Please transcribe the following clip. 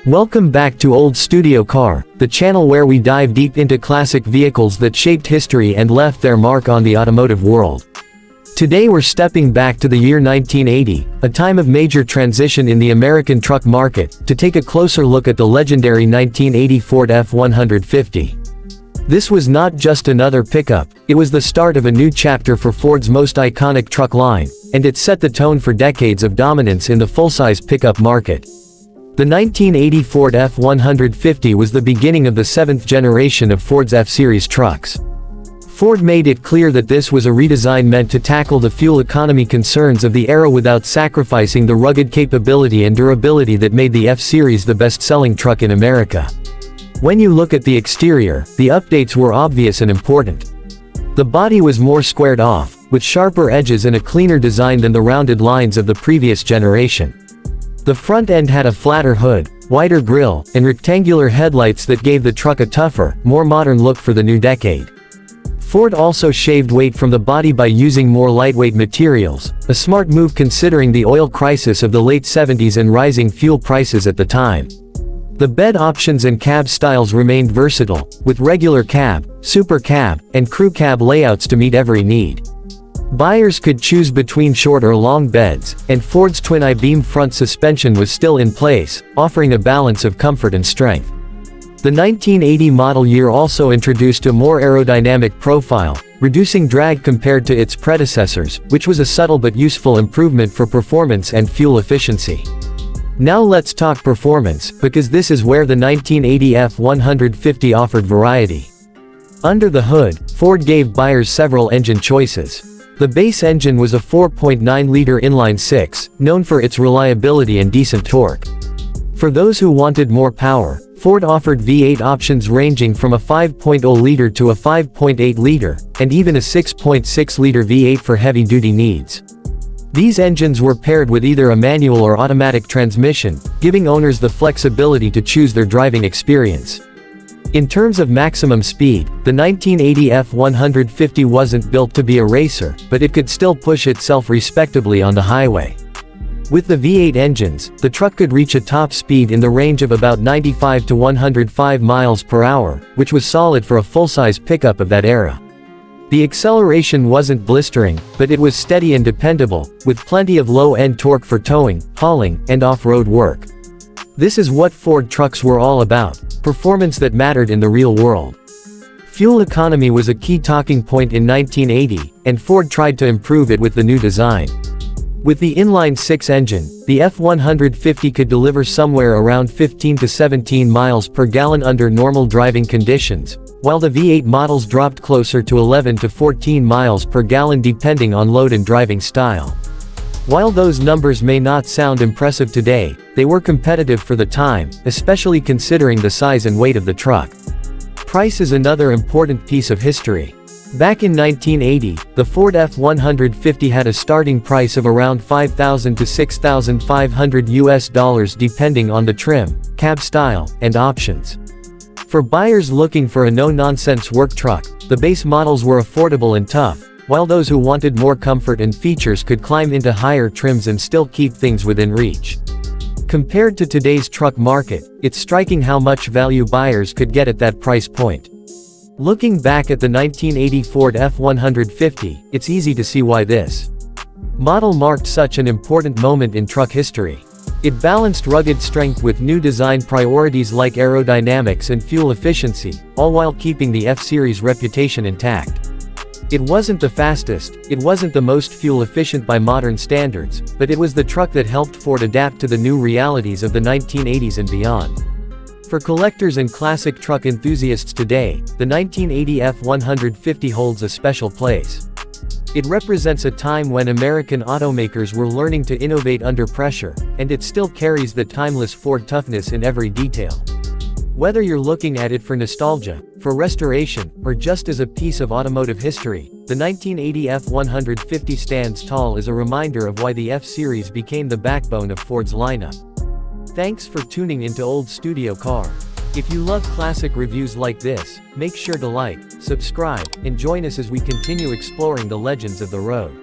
Welcome back to Old Studio Car, the channel where we dive deep into classic vehicles that shaped history and left their mark on the automotive world. Today we're stepping back to the year 1980, a time of major transition in the American truck market, to take a closer look at the legendary 1980 Ford F-150. This was not just another pickup, it was the start of a new chapter for Ford's most iconic truck line, and it set the tone for decades of dominance in the full-size pickup market. The 1980 Ford F-150 was the beginning of the seventh generation of Ford's F-Series trucks. Ford made it clear that this was a redesign meant to tackle the fuel economy concerns of the era without sacrificing the rugged capability and durability that made the F-Series the best-selling truck in America. When you look at the exterior, the updates were obvious and important. The body was more squared off, with sharper edges and a cleaner design than the rounded lines of the previous generation. The front end had a flatter hood, wider grille, and rectangular headlights that gave the truck a tougher, more modern look for the new decade. Ford also shaved weight from the body by using more lightweight materials, a smart move considering the oil crisis of the late 70s and rising fuel prices at the time. The bed options and cab styles remained versatile, with regular cab, super cab, and crew cab layouts to meet every need. Buyers could choose between short or long beds, and Ford's twin I-beam front suspension was still in place, offering a balance of comfort and strength. The 1980 model year also introduced a more aerodynamic profile, reducing drag compared to its predecessors, which was a subtle but useful improvement for performance and fuel efficiency. Now let's talk performance, because this is where the 1980 F-150 offered variety. Under the hood, Ford gave buyers several engine choices. The base engine was a 4.9-liter inline six, known for its reliability and decent torque. For those who wanted more power, Ford offered V8 options ranging from a 5.0-liter to a 5.8-liter, and even a 6.6-liter V8 for heavy-duty needs. These engines were paired with either a manual or automatic transmission, giving owners the flexibility to choose their driving experience. In terms of maximum speed, the 1980 F-150 wasn't built to be a racer, but it could still push itself respectably on the highway. With the V8 engines, the truck could reach a top speed in the range of about 95 to 105 miles per hour, which was solid for a full-size pickup of that era. The acceleration wasn't blistering, but it was steady and dependable, with plenty of low-end torque for towing, hauling, and off-road work. This is what Ford trucks were all about, performance that mattered in the real world. Fuel economy was a key talking point in 1980, and Ford tried to improve it with the new design. With the inline six engine, the F-150 could deliver somewhere around 15 to 17 miles per gallon under normal driving conditions, while the V8 models dropped closer to 11 to 14 miles per gallon depending on load and driving style. While those numbers may not sound impressive today, they were competitive for the time, especially considering the size and weight of the truck. Price is another important piece of history. Back in 1980, the Ford F-150 had a starting price of around $5,000 to $6,500 depending on the trim, cab style, and options. For buyers looking for a no-nonsense work truck, the base models were affordable and tough, while those who wanted more comfort and features could climb into higher trims and still keep things within reach. Compared to today's truck market, it's striking how much value buyers could get at that price point. Looking back at the 1980 Ford F-150, it's easy to see why this model marked such an important moment in truck history. It balanced rugged strength with new design priorities like aerodynamics and fuel efficiency, all while keeping the F-Series reputation intact. It wasn't the fastest, it wasn't the most fuel-efficient by modern standards, but it was the truck that helped Ford adapt to the new realities of the 1980s and beyond. For collectors and classic truck enthusiasts today, the 1980 F-150 holds a special place. It represents a time when American automakers were learning to innovate under pressure, and it still carries the timeless Ford toughness in every detail. Whether you're looking at it for nostalgia, for restoration, or just as a piece of automotive history, the 1980 F-150 stands tall as a reminder of why the F-Series became the backbone of Ford's lineup. Thanks for tuning into Old Studio Car. If you love classic reviews like this, make sure to like, subscribe, and join us as we continue exploring the legends of the road.